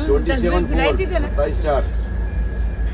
27 27 4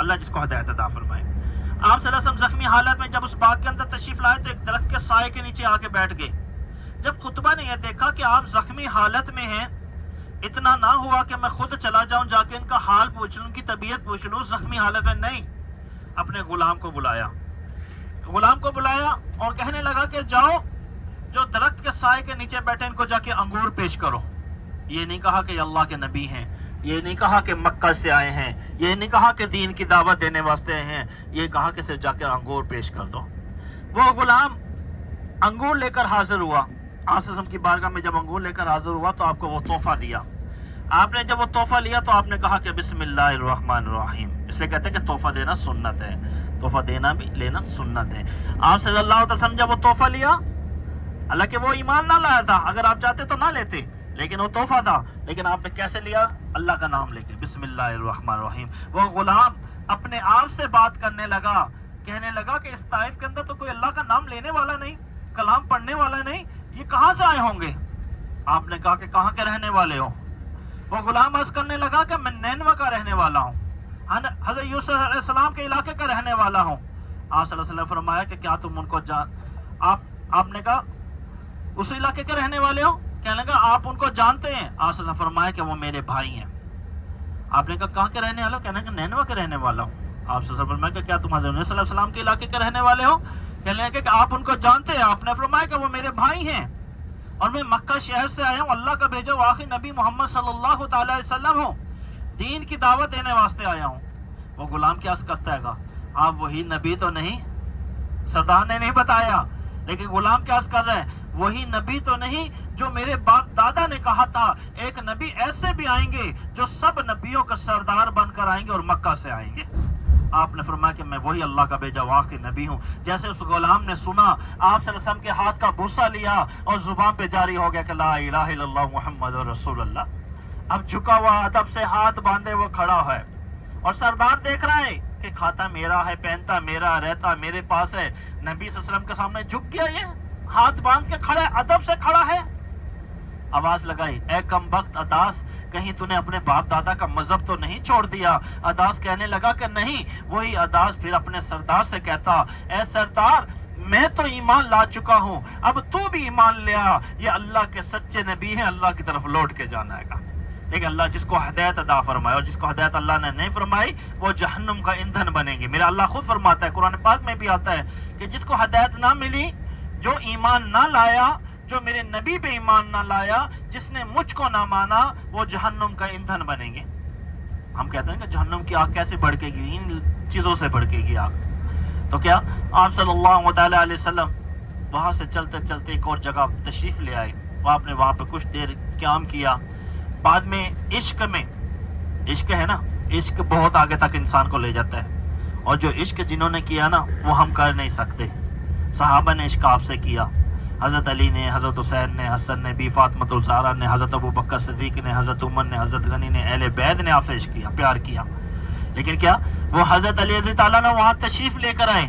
اللہ جس کو ہدایت عطا فرمائے۔ آپ صلی اللہ علیہ وسلم زخمی حالت میں جب اس باغ کے اندر تشریف لائے تو ایک درخت کے سائے کے نیچے آ کے بیٹھ گئے۔ جب خطبہ نے یہ دیکھا کہ آپ زخمی حالت میں ہیں، اتنا نہ ہوا کہ میں خود چلا جاؤں جا کے ان کا حال پوچھ لوں، ان کی طبیعت پوچھ لوں، زخمی حالت میں نہیں، اپنے غلام کو بلایا اور کہنے لگا کہ جاؤ جو درخت کے سائے کے نیچے بیٹھے ان کو جا کے انگور پیش کرو۔ یہ نہیں کہا کہ یہ اللہ کے نبی ہیں، یہ نہیں کہا کہ مکہ سے آئے ہیں، یہ نہیں کہا کہ دین کی دعوت دینے واسطے آئے ہیں، یہ کہا کہ صرف جا کے انگور پیش کر دو۔ وہ غلام انگور لے کر حاضر ہوا، آپ صلی اللہ علیہ وسلم کی بارگاہ میں جب انگور لے کر حاضر ہوا تو آپ کو وہ تحفہ دیا۔ آپ نے جب وہ تحفہ لیا تو آپ نے کہا کہ بسم اللہ الرحمن الرحیم، اس لیے کہتے ہیں کہ تحفہ دینا سنت ہے، تحفہ دینا بھی لینا سنت ہے۔ آپ صلی اللہ علیہ وسلم جب وہ تحفہ لیا، حالانکہ وہ ایمان نہ لایا تھا، اگر آپ چاہتے تو نہ لیتے، لیکن وہ تحفہ تھا، لیکن آپ نے کیسے لیا؟ اللہ کا نام لے کے، بسم اللہ الرحمن الرحیم۔ وہ غلام اپنے آپ سے بات کرنے لگا، کہنے لگا کہ اس طائف کے اندر تو کوئی اللہ کا نام لینے والا نہیں، کلام پڑھنے والا نہیں، یہ کہاں سے آئے ہوں گے؟ آپ نے کہا کہ کہاں کے رہنے والے ہو؟ وہ غلام عرض کرنے لگا کہ میں نینوہ کا رہنے والا ہوں، حضرت یوسف علیہ السلام کے علاقے کا رہنے والا ہوں۔ آپ صلی اللہ علیہ وسلم نے فرمایا کہ کیا تم ان کو آپ نے کہا اس علاقے کے رہنے والے ہو؟ کہنے لگا آپ ان کو جانتے ہیں؟ آپ صلی اللہ علیہ وسلم نے فرمایا کہ وہ میرے بھائی ہیں۔ آپ نے کہا کہاں کے رہنے والے ہو؟ کہنے لگا نینوہ کے رہنے والا ہوں۔ آپ صلی اللہ علیہ وسلم نے فرمایا کہ کیا تم حضرت صلی اللہ علیہ وسلم کے علاقے کے رہنے والے ہو؟ کہنے لگا کہ آپ ان کو جانتے ہیں؟ آپ نے فرمایا کہ وہ میرے بھائی ہیں اور میں مکہ شہر سے آیا ہوں، اللہ کا بھیجا ہوا آخری نبی محمد صلی اللہ تعالی علیہ وسلم ہوں، دین کی دعوت دینے واسطے آیا ہوں۔ وہ غلام کیا کرتا ہے گا؟ آپ وہی نبی تو نہیں، سردار نے نہیں بتایا، لیکن غلام کیا کر رہا ہے؟ وہی نبی تو نہیں جو میرے باپ دادا نے کہا تھا ایک نبی ایسے بھی آئیں گے جو سب نبیوں کا سردار بن کر آئیں گے اور مکہ سے آئیں گے۔ آپ نے فرمایا کہ میں وہی اللہ کا بھیجا ہوا آخری نبی ہوں۔ جیسے اس غلام نے سنا، آپ صلی اللہ علیہ وسلم کے ہاتھ کا بوسہ لیا اور زبان پہ جاری ہو گیا کہ لا الہ الا اللہ محمد رسول اللہ۔ اب جھکا ہوا ادب سے ہاتھ باندھے وہ کھڑا ہے اور سردار دیکھ رہا ہے کہ کھاتا میرا ہے، پہنتا میرا، رہتا میرے پاس ہے۔ نبی صلی اللہ علیہ وسلم کے سامنے جھک گیا، یہ ہاتھ باندھ کے کھڑا ہے، ادب سے کھڑا ہے۔ آواز لگائی، اے کم بخت اداس، کہیں تو نے اپنے باپ دادا کا مذہب تو نہیں چھوڑ دیا؟ اداس کہنے لگا کہ نہیں۔ وہی اداس پھر اپنے سردار سے کہتا، اے سردار میں تو ایمان لا چکا ہوں، اب تو بھی ایمان لیا، یہ اللہ کے سچے نبی ہیں، اللہ کی طرف لوٹ کے جانا ہے گا۔ لیکن اللہ جس کو ہدایت عطا فرمائے اور جس کو ہدایت اللہ نے نہیں فرمائی وہ جہنم کا ایندھن بنیں گے۔ میرا اللہ خود فرماتا ہے، قرآن پاک میں بھی آتا ہے کہ جس کو ہدایت نہ ملی، جو ایمان نہ لایا، جو میرے نبی پہ ایمان نہ لایا، جس نے مجھ کو نہ مانا، وہ جہنم کا ایندھن بنیں گے۔ ہم کہتے ہیں کہ جہنم کی آگ کیسے بھڑکے گی؟ ان چیزوں سے بھڑکے گی آگ۔ تو کیا آپ صلی اللہ تعالی علیہ وسلم وہاں سے چلتے چلتے ایک اور جگہ تشریف لے آئے، آپ نے وہاں پہ کچھ دیر قیام کیا۔ بعد میں عشق ہے نا، عشق بہت آگے تک انسان کو لے جاتا ہے، اور جو عشق جنہوں نے کیا نا وہ ہم کر نہیں سکتے۔ صحابہ نے عشق آپ سے کیا، حضرت علی نے، حضرت حسین نے، حسن نے، بی فاطمۃ الزہرا نے، حضرت ابو بکر صدیق نے، حضرت عمر نے، حضرت غنی نے، اہل بیت نے آپ سے عشق کیا، پیار کیا۔ لیکن کیا وہ حضرت علی رضی اللہ عنہ وہاں تشریف لے کر آئے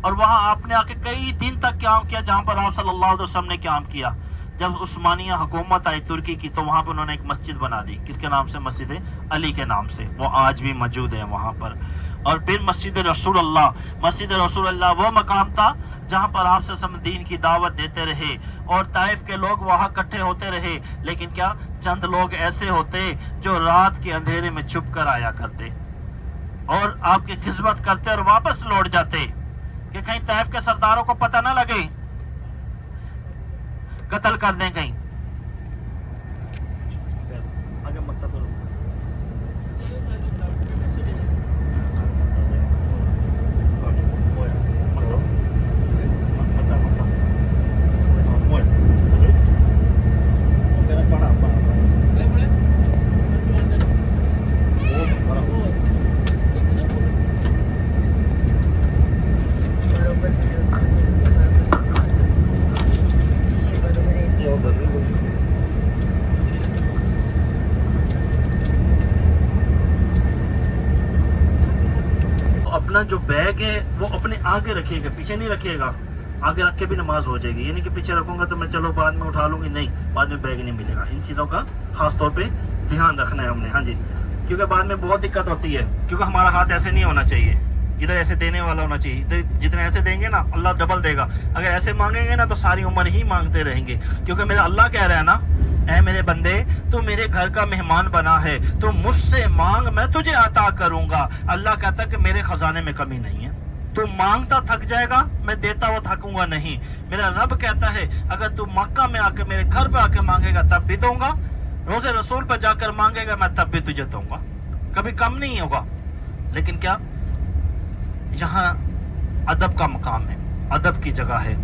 اور وہاں آپ نے آ کے کئی دن تک قیام کیا، جہاں پر آپ صلی اللہ علیہ وسلم نے قیام کیا۔ جب عثمانیہ حکومت آئی ترکی کی تو وہاں پہ انہوں نے ایک مسجد بنا دی، کس کے نام سے؟ مسجد علی کے نام سے، وہ آج بھی موجود ہے وہاں پر۔ اور پھر مسجد رسول اللہ وہ مقام تھا جہاں پر آپ سے دین کی دعوت دیتے رہے اور طائف کے لوگ وہاں اکٹھے ہوتے رہے، لیکن کیا چند لوگ ایسے ہوتے جو رات کے اندھیرے میں چھپ کر آیا کرتے اور آپ کی خدمت کرتے اور واپس لوٹ جاتے کہ کہیں طائف کے سرداروں کو پتہ نہ لگے، قتل کر دیں کہیں۔ اپنا جو بیگ ہے وہ اپنے آگے رکھیے گا، پیچھے نہیں رکھیے گا۔ آگے رکھ کے بھی نماز ہو جائے گی، یعنی کہ پیچھے رکھوں گا تو میں چلو بعد میں اٹھا لوں گی، نہیں، بعد میں بیگ نہیں ملے گا۔ ان چیزوں کا خاص طور پہ دھیان رکھنا ہے ہم نے۔ ہاں جی، کیونکہ بعد میں بہت دقت ہوتی ہے، کیونکہ ہمارا ہاتھ ایسے نہیں ہونا چاہیے، ادھر ایسے دینے والا ہونا چاہیے، ادھر جتنے ایسے دیں گے نا اللہ ڈبل دے گا، اگر ایسے مانگیں گے نا تو ساری عمر ہی مانگتے رہیں گے، کیونکہ میرا اللہ کہہ رہا ہے نا، اے میرے بندے تو میرے گھر کا مہمان بنا ہے، تو مجھ سے مانگ میں تجھے عطا کروں گا۔ اللہ کہتا ہے کہ میرے خزانے میں کمی نہیں ہے، تو مانگتا تھک جائے گا، میں دیتا ہوا تھکوں گا نہیں۔ میرا رب کہتا ہے اگر تو مکہ میں آ کے میرے گھر پہ آ کے مانگے گا تب بھی دوں گا، روزے رسول پہ جا کر مانگے گا میں تب بھی تجھے دوں گا، کبھی کم نہیں ہوگا۔ لیکن کیا یہاں ادب کا مقام ہے، ادب کی جگہ ہے،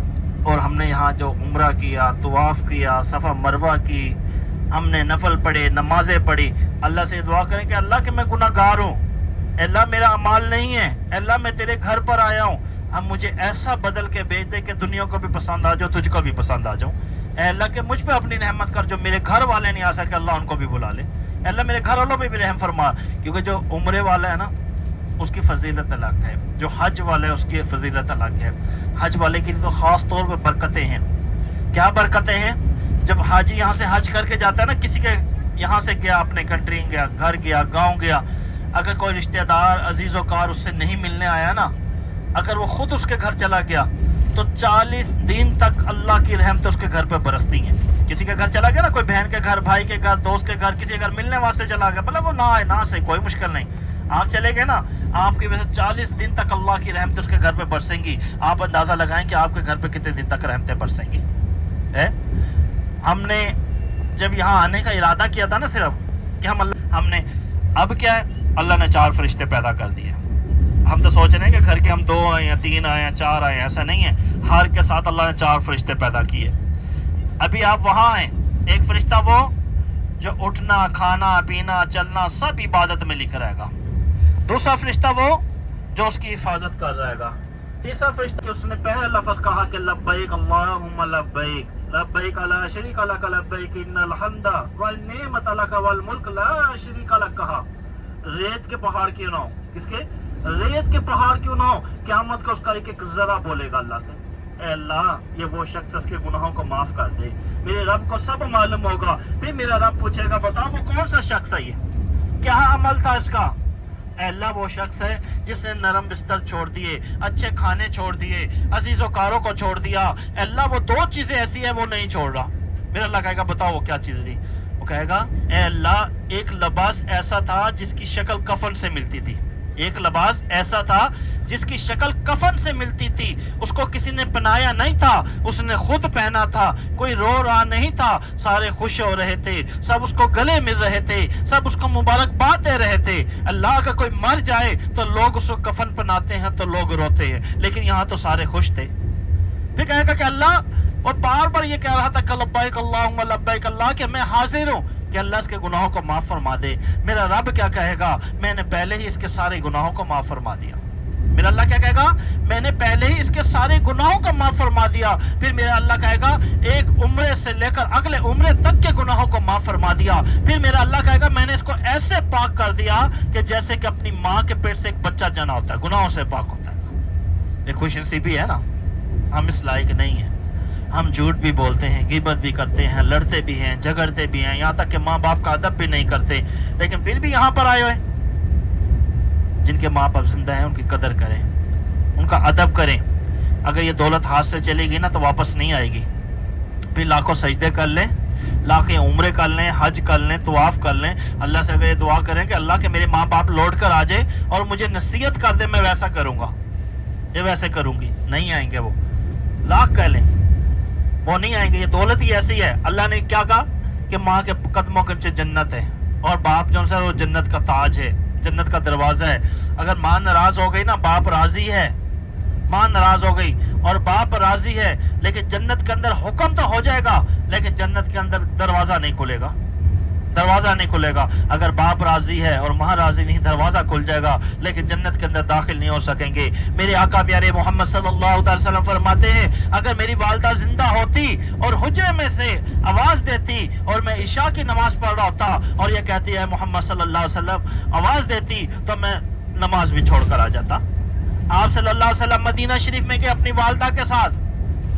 اور ہم نے یہاں جو عمرہ کیا، طواف کیا، صفا مروہ کی، ہم نے نفل پڑھے، نمازیں پڑھی، اللہ سے دعا کریں کہ اللہ کہ میں گناہ گار ہوں، اے اللہ میرا اعمال نہیں ہے، اے اللہ میں تیرے گھر پر آیا ہوں، اب مجھے ایسا بدل کے بھیج دے کہ دنیا کو بھی پسند آ جاؤ، تجھ کو بھی پسند آ جاؤں، اے اللہ کہ مجھ پہ اپنی رحمت کر، جو میرے گھر والے نہیں آ سکے اللہ ان کو بھی بلا لے، اے اللہ میرے گھر والوں پہ بھی رحم فرما، کیونکہ جو عمرے والا ہے نا اس کی فضیلت الگ ہے، جو حج والے اس کی فضیلت الگ ہے۔ حج والے کی تو خاص طور پہ برکتیں ہیں۔ کیا برکتیں ہیں؟ جب حاجی یہاں سے حج کر کے جاتا ہے نا، کسی کے یہاں سے گیا، اپنے کنٹری گیا، گھر گیا، گاؤں گیا، اگر کوئی رشتہ دار عزیز و کار اس سے نہیں ملنے آیا نا، اگر وہ خود اس کے گھر چلا گیا تو 40 دن تک اللہ کی رحمت اس کے گھر پہ برستی ہیں۔ کسی کے گھر چلا گیا نا، کوئی بہن کے گھر، بھائی کے گھر، دوست کے گھر، کسی کے گھر ملنے واسطے چلا گیا، مطلب وہ نہ آئے نہ سے کوئی مشکل نہیں، آپ چلے گئے نا، آپ کی وجہ سے 40 دن تک اللہ کی رحمت اس کے گھر پہ برسیں گی۔ آپ اندازہ لگائیں کہ آپ کے گھر پہ کتنے دن تک رحمتیں برسیں گی۔ ہم نے جب یہاں آنے کا ارادہ کیا تھا نا، صرف کہ ہم نے اب کیا ہے، اللہ نے 4 فرشتے پیدا کر دیے۔ ہم تو سوچ رہے ہیں کہ گھر کے ہم 2 آئے ہیں، 3 آئے ہیں، 4 آئے ہیں، ایسا نہیں ہے، ہر کے ساتھ اللہ نے 4 فرشتے پیدا کیے۔ ابھی آپ وہاں ہیں، ایک فرشتہ وہ جو اٹھنا، کھانا، پینا، چلنا سب عبادت میں لکھ رہے گا، دوسرا فرشتہ وہ جو اس کی حفاظت کر رہے گا، تیسرا فرشتہ کہ اس نے پہلا لفظ کہا کہ لبیک اللہم لبیک لبیک لا شریک لک لبیک ان الحمد والنعمت لک والملک لا شریک لک، کہا ریت کے پہاڑ کیوں نہ ہو، کس کے؟ ریت کے پہاڑ کیوں نہ ہو، قیامت کا اس کا ایک ذرا بولے گا اللہ سے، اے اللہ یہ وہ شخص اس کے گناہوں کو معاف کر دے، میرے رب کو سب معلوم ہوگا، پھر میرا رب پوچھے گا بتاؤ وہ کون سا شخص ہے، یہ کیا عمل تھا اس کا؟ اے اللہ وہ شخص ہے جس نے نرم بستر چھوڑ دیے، اچھے کھانے چھوڑ دیے، عزیز و کاروں کو چھوڑ دیا، اے اللہ وہ 2 چیزیں ایسی ہیں وہ نہیں چھوڑ رہا۔ میرا اللہ کہے گا بتاؤ وہ کیا چیز تھی؟ وہ کہے گا اے اللہ ایک لباس ایسا تھا جس کی شکل کفن سے ملتی تھی، ایک لباس ایسا تھا جس کی شکل کفن سے ملتی تھی، اس کو کسی نے پہنایا نہیں تھا، اس نے خود پہنا تھا، کوئی رو رہا نہیں تھا، سارے خوش ہو رہے تھے، سب اس کو گلے مل رہے تھے، سب اس کو مبارکباد دے رہے تھے۔ اللہ کا کوئی مر جائے تو لوگ اس کو کفن پہناتے ہیں تو لوگ روتے ہیں، لیکن یہاں تو سارے خوش تھے۔ پھر کہے گا کہ اللہ، اور بار بار یہ کہہ رہا تھا کہ لبیک اللہم لبیک، اللہ کہ میں حاضر ہوں کہ اللہ اس کے گناہوں کو معاف فرما دے۔ میرا رب کیا کہے گا؟ میں نے پہلے ہی اس کے سارے گناہوں کو معاف فرما دیا۔ میرا اللہ کیا کہے گا؟ میں نے پہلے ہی اس کے سارے گناہوں کو معاف فرما دیا۔ پھر میرا اللہ کہے گا ایک عمرے سے لے کر اگلے عمرے تک کے گناہوں کو معاف فرما دیا۔ پھر میرا اللہ کہے گا میں نے اس کو ایسے پاک کر دیا کہ جیسے کہ اپنی ماں کے پیٹ سے ایک بچہ جنا ہوتا ہے، گناہوں سے پاک ہوتا ہے۔ یہ خوش نصیبی ہے نا، ہم اس لائق نہیں ہیں، ہم جھوٹ بھی بولتے ہیں، غیبت بھی کرتے ہیں، لڑتے بھی ہیں، جھگڑتے بھی ہیں، یہاں تک کہ ماں باپ کا ادب بھی نہیں کرتے، لیکن پھر بھی یہاں پر آئے ہوئے۔ جن کے ماں باپ زندہ ہیں ان کی قدر کریں، ان کا ادب کریں۔ اگر یہ دولت ہاتھ سے چلے گی نا تو واپس نہیں آئے گی۔ پھر لاکھوں سجدے کر لیں، لاکھیں عمرے کر لیں، حج کر لیں، طواف کر لیں، اللہ سے اگر یہ دعا کریں کہ اللہ کہ میرے ماں باپ لوٹ کر آ جائے اور مجھے نصیحت کر دے، میں ویسا کروں گا، یہ ویسے کروں گی، نہیں آئیں گے وہ۔ لاکھ کہہ لیں وہ نہیں آئیں گے۔ یہ دولت ہی ایسی ہے۔ اللہ نے کیا کہا کہ ماں کے قدموں کے نیچے جنت ہے، اور باپ جو ہے وہ جنت کا تاج ہے، جنت کا دروازہ ہے۔ اگر ماں ناراض ہو گئی نا، باپ راضی ہے، ماں ناراض ہو گئی اور باپ راضی ہے، لیکن جنت کے اندر حکم تو ہو جائے گا، لیکن جنت کے اندر دروازہ نہیں کھلے گا، دروازہ نہیں کھلے گا۔ اگر باپ راضی ہے اور ماں راضی نہیں، دروازہ کھل جائے گا، لیکن جنت کے اندر داخل نہیں ہو سکیں گے۔ میرے آقا پیارے محمد صلی اللہ علیہ وسلم فرماتے ہیں اگر میری والدہ زندہ ہوتی اور حجرے میں سے آواز دیتی اور میں عشاء کی نماز پڑھ رہا ہوتا اور یہ کہتی ہے محمد صلی اللہ علیہ وسلم آواز دیتی، تو میں نماز بھی چھوڑ کر آ جاتا۔ آپ صلی اللہ علیہ وسلم مدینہ شریف میں گئے اپنی والدہ کے ساتھ،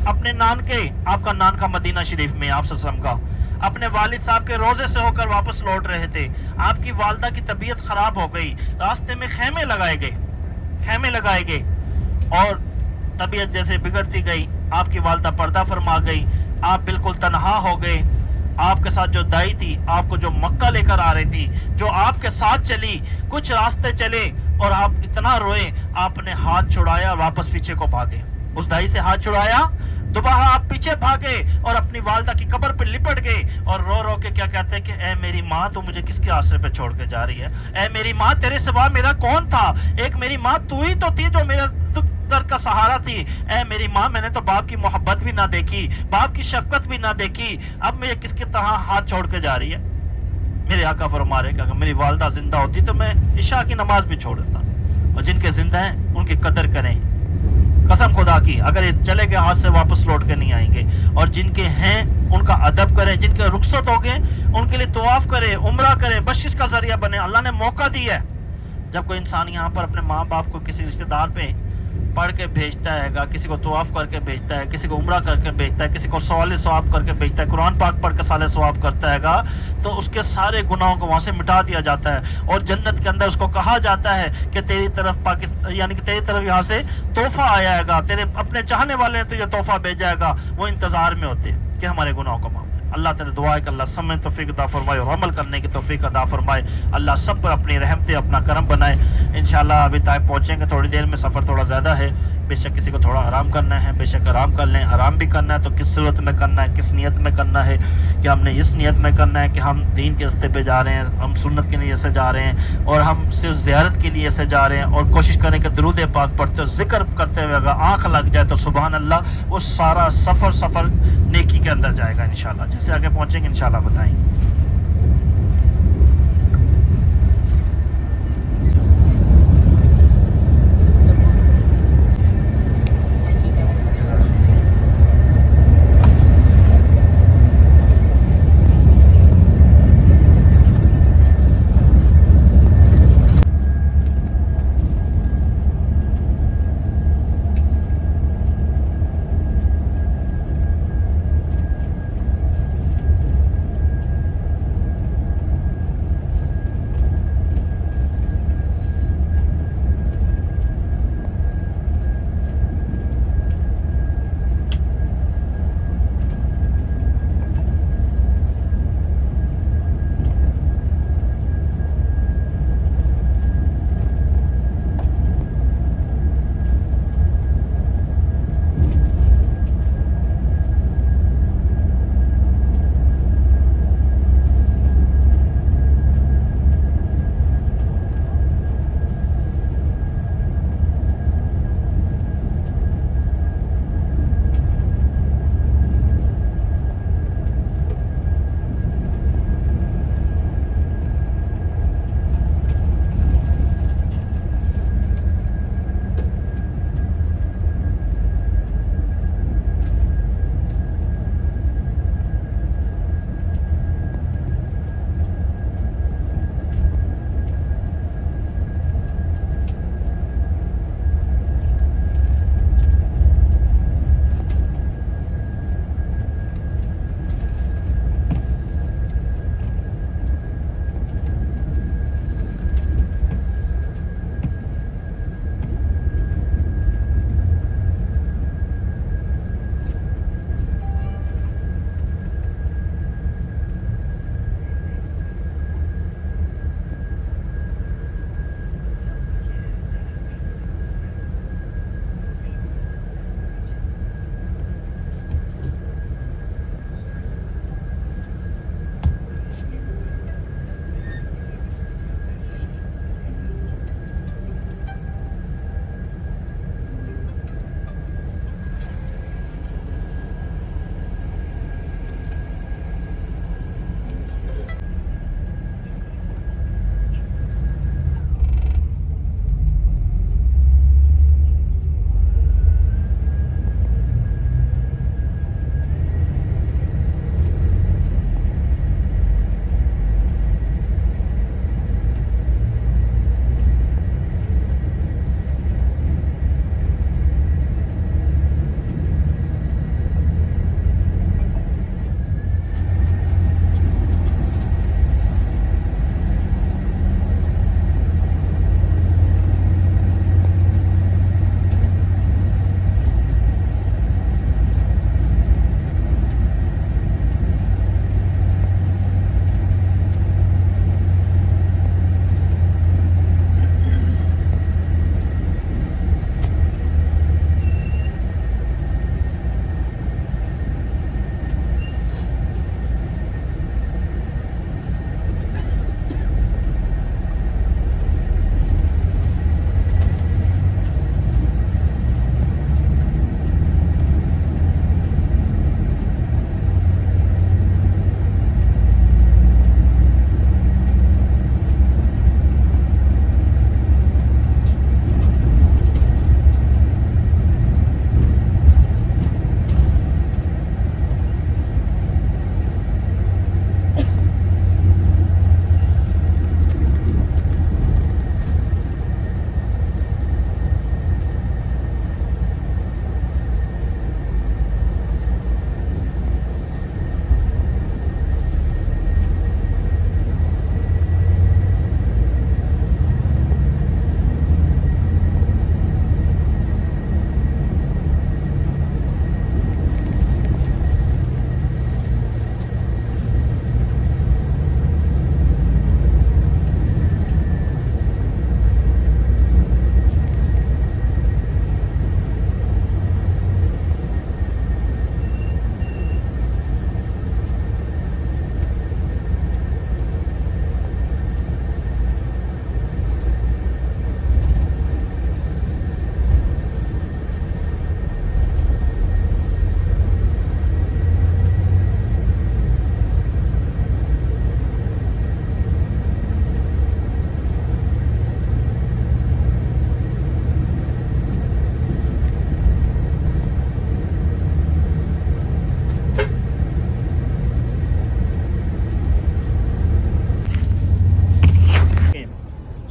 اپنے نان کے، آپ کا نان کا مدینہ شریف میں، آپ صلی اللہ علیہ وسلم کا اپنے والد صاحب کے روزے سے ہو کر واپس لوٹ رہے تھے. آپ کی والدہ کی طبیعت خراب ہو گئی, راستے میں خیمے لگائے گئے اور طبیعت جیسے بگڑتی گئی, آپ کی والدہ پردہ فرما گئی, آپ بالکل تنہا ہو گئے. آپ کے ساتھ جو دائی تھی, آپ کو جو مکہ لے کر آ رہی تھی, جو آپ کے ساتھ چلی, کچھ راستے چلے اور آپ اتنا روئے, آپ نے ہاتھ چھڑایا اور واپس پیچھے کو بھاگے. اس دائی سے ہاتھ چھڑایا, دوبارہ آپ پیچھے بھاگے اور اپنی والدہ کی قبر پہ لپٹ گئے اور رو رو کے کیا کہتے ہیں کہ اے میری ماں, تو مجھے کس کے آسرے پہ چھوڑ کے جا رہی ہے؟ اے میری ماں, تیرے سوا میرا کون تھا؟ ایک میری ماں تو ہی تو تھی جو میرا در کا سہارا تھی. اے میری ماں, میں نے تو باپ کی محبت بھی نہ دیکھی, باپ کی شفقت بھی نہ دیکھی, اب مجھے کس کی طرح ہاتھ چھوڑ کے جا رہی ہے؟ میرے آقا فرما رہے کہ اگر میری والدہ زندہ ہوتی تو میں عشاء کی نماز بھی چھوڑ دیتا, اور جن کے زندہ ہیں ان کی قدر کریں. قسم خدا کی, اگر یہ چلے گئے ہاتھ سے واپس لوٹ کے نہیں آئیں گے. اور جن کے ہیں ان کا ادب کریں, جن کے رخصت ہو گئے ان کے لیے طواف کریں, عمرہ کریں, بخشش کا ذریعہ بنے. اللہ نے موقع دیا ہے. جب کوئی انسان یہاں پر اپنے ماں باپ کو کسی رشتہ دار پہ پڑھ کے بھیجتا ہے گا, کسی کو طواف کر کے بھیجتا ہے, کسی کو عمرہ کر کے بھیجتا ہے, کسی کو سوال ثواب کر کے بھیجتا ہے, قرآن پاک پڑھ کے سال ثواب کرتا ہے گا, تو اس کے سارے گناہوں کو وہاں سے مٹا دیا جاتا ہے. اور جنت کے اندر اس کو کہا جاتا ہے کہ تیری طرف پاکستان, یعنی کہ تیری طرف یہاں سے تحفہ آیا ہے گا, تیرے اپنے چاہنے والے نے تجھے تحفہ بھیجا ہے گا. وہ انتظار میں ہوتے کہ ہمارے گناہوں کو معاف. اللہ تعالی دعا ہے کہ اللہ سب میں توفیق عطا فرمائے اور عمل کرنے کی توفیق عطا فرمائے. اللہ سب پر اپنی رحمت اپنا کرم بنائے. انشاءاللہ ابھی طائف پہنچیں گے تھوڑی دیر میں, سفر تھوڑا زیادہ ہے. بے شک کسی کو تھوڑا آرام کرنا ہے, بے شک آرام کر لیں. آرام بھی کرنا ہے تو کس صورت میں کرنا ہے, کس نیت میں کرنا ہے؟ کہ ہم نے اس نیت میں کرنا ہے کہ ہم دین کے راستے پہ جا رہے ہیں, ہم سنت کے لیے سے جا رہے ہیں, اور ہم صرف زیارت کے لیے سے جا رہے ہیں, اور کوشش کریں کہ درود پاک پڑھتے اور ذکر کرتے ہوئے اگر آنکھ لگ جائے تو سبحان اللہ, وہ سارا سفر نیکی کے اندر جائے گا انشاءاللہ. جیسے آگے پہنچیں گے انشاءاللہ بتائیں گے.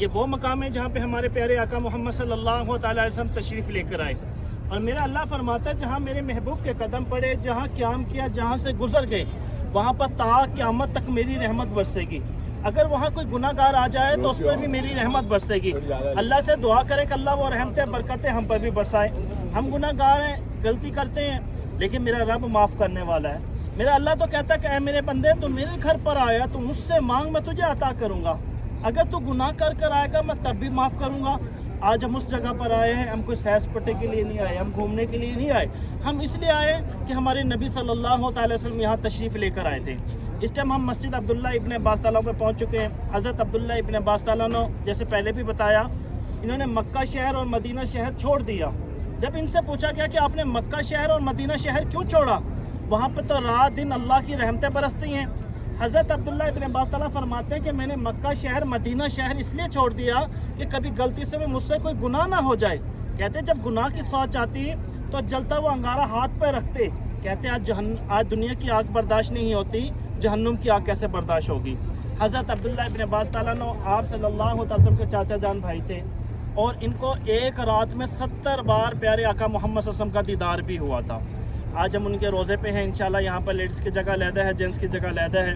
یہ وہ مقام ہے جہاں پہ ہمارے پیارے آقا محمد صلی اللہ تعالی علیہ وسلم تشریف لے کر آئے، اور میرا اللہ فرماتا ہے جہاں میرے محبوب کے قدم پڑے، جہاں قیام کیا، جہاں سے گزر گئے، وہاں پر تا قیامت تک میری رحمت برسے گی۔ اگر وہاں کوئی گناہ گار آ جائے تو اس پر بھی میری رحمت برسے گی۔ اللہ سے دعا کرے کہ اللہ وہ رحمتیں برکتیں ہم پر بھی برسائے۔ ہم گناہ گار ہیں، غلطی کرتے ہیں، لیکن میرا رب معاف کرنے والا ہے۔ میرا اللہ تو کہتا ہے کہ اے میرے بندے تو میرے گھر پر آیا تو مجھ سے مانگ، میں تجھے عطا کروں گا۔ اگر تو گناہ کر آئے گا میں تب بھی معاف کروں گا۔ آج ہم اس جگہ پر آئے ہیں، ہم کوئی سیر سپاٹے کے لیے نہیں آئے، ہم گھومنے کے لیے نہیں آئے، ہم اس لیے آئے کہ ہمارے نبی صلی اللہ تعالی وسلم یہاں تشریف لے کر آئے تھے۔ اس ٹائم ہم مسجد عبداللہ ابن عباس تعالیٰ پہ پہنچ چکے ہیں۔ حضرت عبداللہ ابن عباس تعالیٰ نے جیسے پہلے بھی بتایا، انہوں نے مکہ شہر اور مدینہ شہر چھوڑ دیا۔ جب ان سے پوچھا گیا کہ آپ نے مکہ شہر اور مدینہ شہر کیوں چھوڑا، وہاں پہ تو رات دن اللہ کی رحمتیں برستی ہیں۔ حضرت عبداللہ ابن عباس تعالیٰ فرماتے ہیں کہ میں نے مکہ شہر مدینہ شہر اس لیے چھوڑ دیا کہ کبھی غلطی سے بھی مجھ سے کوئی گناہ نہ ہو جائے۔ کہتے جب گناہ کی سوچ آتی تو جلتا وہ انگارہ ہاتھ پہ رکھتے، کہتے آج دنیا کی آگ برداشت نہیں ہوتی، جہنم کی آگ کیسے برداشت ہوگی۔ حضرت عبداللہ ابن عباس تعالیٰ نے آپ صلی اللہ علیہ وسلم کے چاچا جان بھائی تھے، اور ان کو ایک رات میں 70 بار پیارے آقا محمد صلی اللہ علیہ وسلم کا دیدار بھی ہوا تھا۔ آج ہم ان کے روزے پہ ہیں انشاءاللہ۔ یہاں پر لیڈیز کی جگہ علیحدہ ہے، جینٹس کی جگہ علیحدہ ہے۔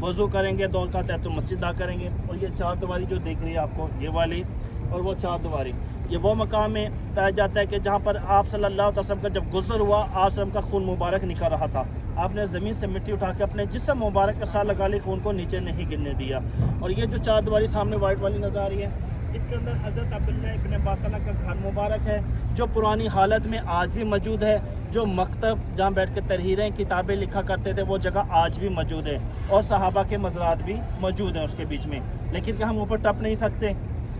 وضو کریں گے، 2 رکعت تحیۃ المسجد ادا کریں گے، اور یہ 4 دیواری جو دیکھ رہی ہے آپ کو، یہ والی اور وہ 4 دیواری، یہ وہ مقام ہے کہا جاتا ہے کہ جہاں پر آپ صلی اللہ علیہ وسلم کا جب گزر ہوا، آپ صلی اللہ علیہ وسلم کا خون مبارک نکل رہا تھا، آپ نے زمین سے مٹی اٹھا کے اپنے جسم مبارک کے ساتھ لگا لی، خون کو نیچے نہیں گرنے دیا۔ اور یہ جو 4 دیواری سامنے وائٹ والی نظر آ رہی ہے، اس کے اندر حضرت عبداللہ ابن عباس تعالیٰ کا گھر مبارک ہے، جو پرانی حالت میں آج بھی موجود ہے۔ جو مکتب جہاں بیٹھ کے تحریریں کتابیں لکھا کرتے تھے، وہ جگہ آج بھی موجود ہے، اور صحابہ کے مزارات بھی موجود ہیں اس کے بیچ میں، لیکن کہ ہم اوپر ٹپ نہیں سکتے،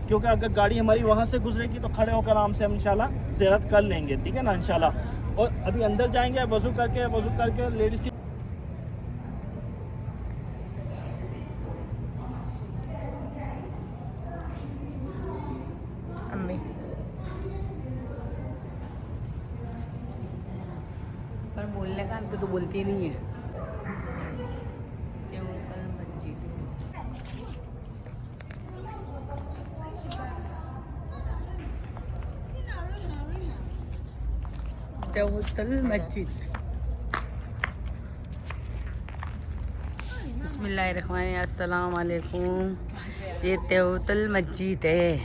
کیونکہ اگر گاڑی ہماری وہاں سے گزرے گی تو کھڑے ہو کر آرام سے ہم انشاءاللہ زیارت کر لیں گے، ٹھیک ہے نا انشاءاللہ۔ اور ابھی اندر جائیں گے وضو کر کے لیڈیز کی امی پر بولنے کا تو بولتی نہیں ہے۔ تیوتل مسجد۔ بسم اللہ الرحمن الرحیم، السلام علیکم۔ یہ تیوتل مسجد ہے۔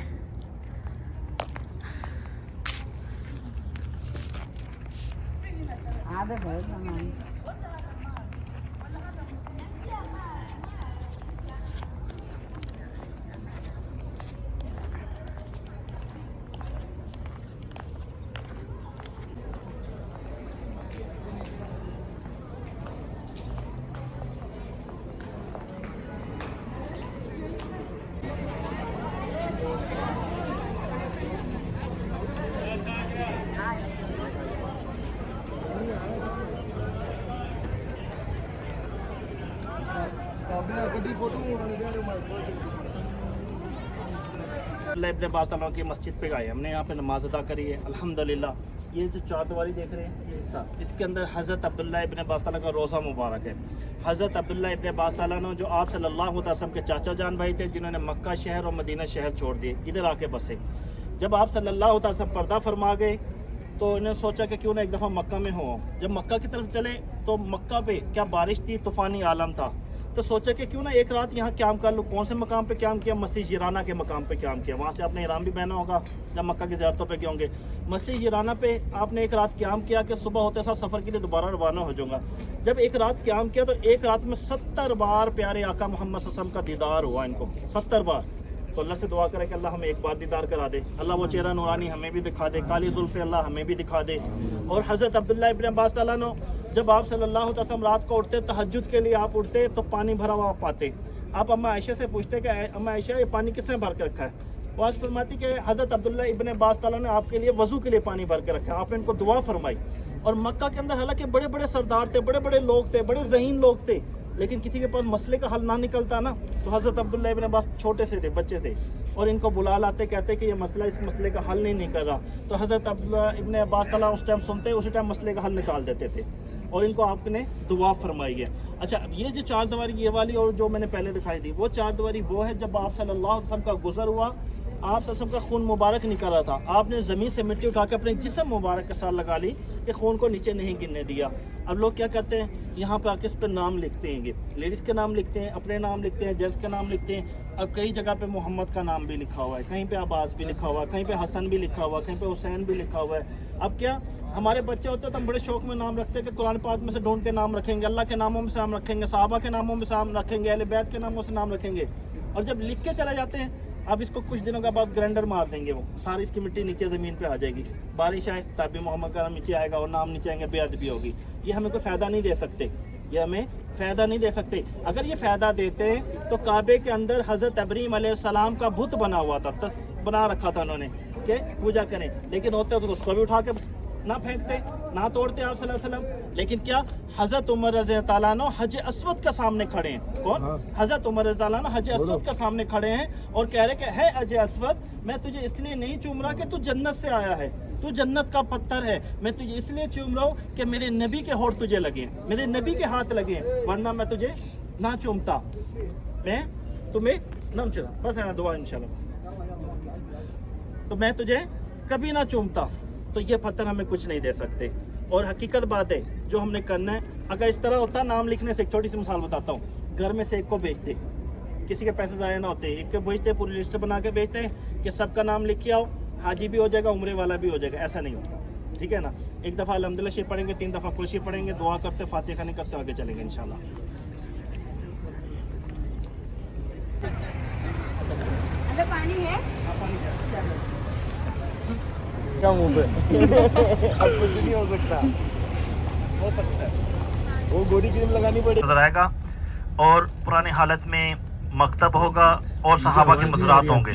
ابن عباس تعالیٰ کی مسجد پہ گئے، ہم نے یہاں پہ نماز ادا کری ہے الحمدللہ۔ یہ جو 4 دیواری دیکھ رہے ہیں، یہ حصہ اس کے اندر حضرت عبداللہ ابن عباس تعالیٰ کا روضہ مبارک ہے۔ حضرت عبداللہ ابن عباس تعالیٰ نے جو آپ صلی اللہ علیہ وسلم کے چاچا جان بھائی تھے، جنہوں نے مکہ شہر اور مدینہ شہر چھوڑ دیے، ادھر آ کے بسے۔ جب آپ صلی اللہ علیہ وسلم پردہ فرما گئے تو انہوں نے سوچا کہ کیوں نہ ایک دفعہ مکہ میں ہو۔ جب مکہ کی طرف چلے تو مکہ پہ کیا بارش تھی، طوفانی عالم تھا، تو سوچا کہ کیوں نہ ایک رات یہاں قیام کر لوں۔ کون سے مقام پہ قیام کیا؟ مسجد جیرانہ کے مقام پہ قیام کیا۔ وہاں سے آپ نے احرام بھی پہنا ہوگا جب مکہ کی زیارتوں پہ گئے ہوں گے۔ مسجد جیرانہ پہ آپ نے ایک رات قیام کیا کہ صبح ہوتے ساتھ سفر کے لیے دوبارہ روانہ ہو جاؤں گا۔ جب ایک رات قیام کیا تو ایک رات میں 70 بار پیارے آقا محمد صلی اللہ علیہ وسلم کا دیدار ہوا ان کو، 70 بار۔ تو اللہ سے دعا کرے کہ اللہ ہمیں ایک بار دیدار کرا دے، اللہ وہ چہرہ نورانی ہمیں بھی دکھا دے، کالی زلف اللہ ہمیں بھی دکھا دے۔ اور حضرت عبداللہ ابن عباس تعالیٰ نے جب آپ صلی اللہ علیہ وسلم رات کو اٹھتے، تہجد کے لیے آپ اٹھتے تو پانی بھرا ہوا آپ پاتے۔ آپ اماں عائشہ سے پوچھتے کہ اماں عائشہ یہ پانی کس نے بھر کے رکھا ہے؟ وہ آج فرماتی کہ حضرت عبداللہ ابن عباس تعالیٰ نے آپ کے لیے وضو کے لیے پانی بھر کے رکھا ہے، آپ نے ان کو دعا فرمائی۔ اور مکہ کے اندر حالانکہ بڑے بڑے سردار تھے، بڑے بڑے لوگ تھے، بڑے ذہین لوگ تھے، لیکن کسی کے پاس مسئلے کا حل نہ نکلتا نا، تو حضرت عبداللہ ابن عباس چھوٹے سے تھے، بچے تھے، اور ان کو بلا لاتے، کہتے کہ یہ مسئلہ اس مسئلے کا حل نہیں کر رہا، تو حضرت عبداللہ ابن عباس تعالیٰ اس ٹائم سنتے، اسی ٹائم مسئلے کا حل نکال دیتے تھے۔ اور ان کو آپ نے دعا فرمائی ہے. اچھا اب یہ جو چار دیواری یہ والی اور جو میں نے پہلے دکھائی دی وہ چار دیواری وہ ہے جب آپ صلی اللہ علیہ وسلم کا گزر ہوا, آپ صلی اللہ علیہ وسلم کا خون مبارک نکل رہا تھا, آپ نے زمین سے مٹی اٹھا کے اپنے جسم مبارک کے ساتھ لگا لی کہ خون کو نیچے نہیں گرنے دیا. اب لوگ کیا کرتے ہیں یہاں پہ آ کے اس پہ نام لکھتے ہیں, لیڈیز کے نام لکھتے ہیں, اپنے نام لکھتے ہیں, جینٹس کے نام لکھتے ہیں. اب کئی جگہ پہ محمد کا نام بھی لکھا ہوا ہے, کہیں پہ عباس بھی لکھا ہوا ہے, کہیں پہ حسن بھی لکھا ہوا ہے, کہیں پہ حسین بھی لکھا ہوا ہے. اب کیا ہمارے بچے ہوتے ہیں تو ہم بڑے شوق میں نام رکھتے ہیں کہ قرآن پاک میں سے ڈھونڈ کے نام رکھیں گے, اللہ کے ناموں میں سے نام رکھیں گے, صحابہ کے ناموں میں سے نام رکھیں گے, اہل بیت کے ناموں سے نام رکھیں گے. اور جب لکھ کے چلے جاتے ہیں اب اس کو کچھ دنوں کے بعد گرینڈر مار دیں گے, وہ ساری اس کی مٹی نیچے زمین پہ آ جائے گی, بارش آئے تب بھی محمد کا نام نیچے آئے گا اور نام نیچے آئیں گے, بے ادبی ہوگی. یہ ہمیں کوئی فائدہ نہیں دے سکتے, یہ ہمیں فائدہ نہیں دے سکتے. اگر یہ فائدہ دیتے تو کعبے کے اندر حضرت ابراہیم علیہ السلام کا بت بنا ہوا تھا, بنا رکھا تھا انہوں نے کہ پوجا کریں, لیکن ہوتے تو اس کو بھی اٹھا کے نہ پھینکتے نہ توڑتے آپ صلی اللہ علیہ وسلم. لیکن کیا حضرت عمر رضی اللہ عنہ حج اسود کے سامنے کھڑے ہیں, کون؟ حضرت عمر رضی اللہ عنہ حج اسود کے سامنے کھڑے ہیں اور کہہ رہے کہ ہے حج اسود, میں تجھے اس لیے نہیں چوم رہا کہ تو جنت سے آیا ہے, تو جنت کا پتھر ہے, میں تجھے اس لیے چوم رہا ہوں کہ میرے نبی کے ہونٹ تجھے لگے ہیں, میرے نبی کے ہاتھ لگے ہیں, ورنہ میں تجھے نہ چومتا, میں تمہیں نہ چلا, بس ہے نا دعا انشاءاللہ, تو میں تجھے کبھی نہ چومتا. تو یہ پتھر ہمیں کچھ نہیں دے سکتے. اور حقیقت بات ہے جو ہم نے کرنا ہے, اگر اس طرح ہوتا نام لکھنے سے, ایک چھوٹی سی مثال بتاتا ہوں, گھر میں سے ایک کو بیچتے, کسی کے پیسے ضائع نہ ہوتے, ایک کو بیچتے, پوری لسٹ بنا کے بیچتے ہیں کہ سب کا نام لکھ کے آؤ, حاجی بھی ہو جائے گا, عمرے والا بھی ہو جائے گا. ایسا نہیں ہوتا, ٹھیک ہے نا. ایک دفعہ الحمدللہ شریف پڑھیں گے, 3 دفعہ کل شریف پڑھیں گے, دعا کرتے, فاتحہ خانی کرتے, آگے چلیں گے انشاءاللہ. پانی ہے کیا منہ پہ اب کچھ نہیں ہو سکتا, ہو سکتا ہے وہ گوری کریم لگانی پڑے نظر آئے گا. اور پرانی حالت میں مکتب ہوگا اور صحابہ کے مزارات ہوں گے.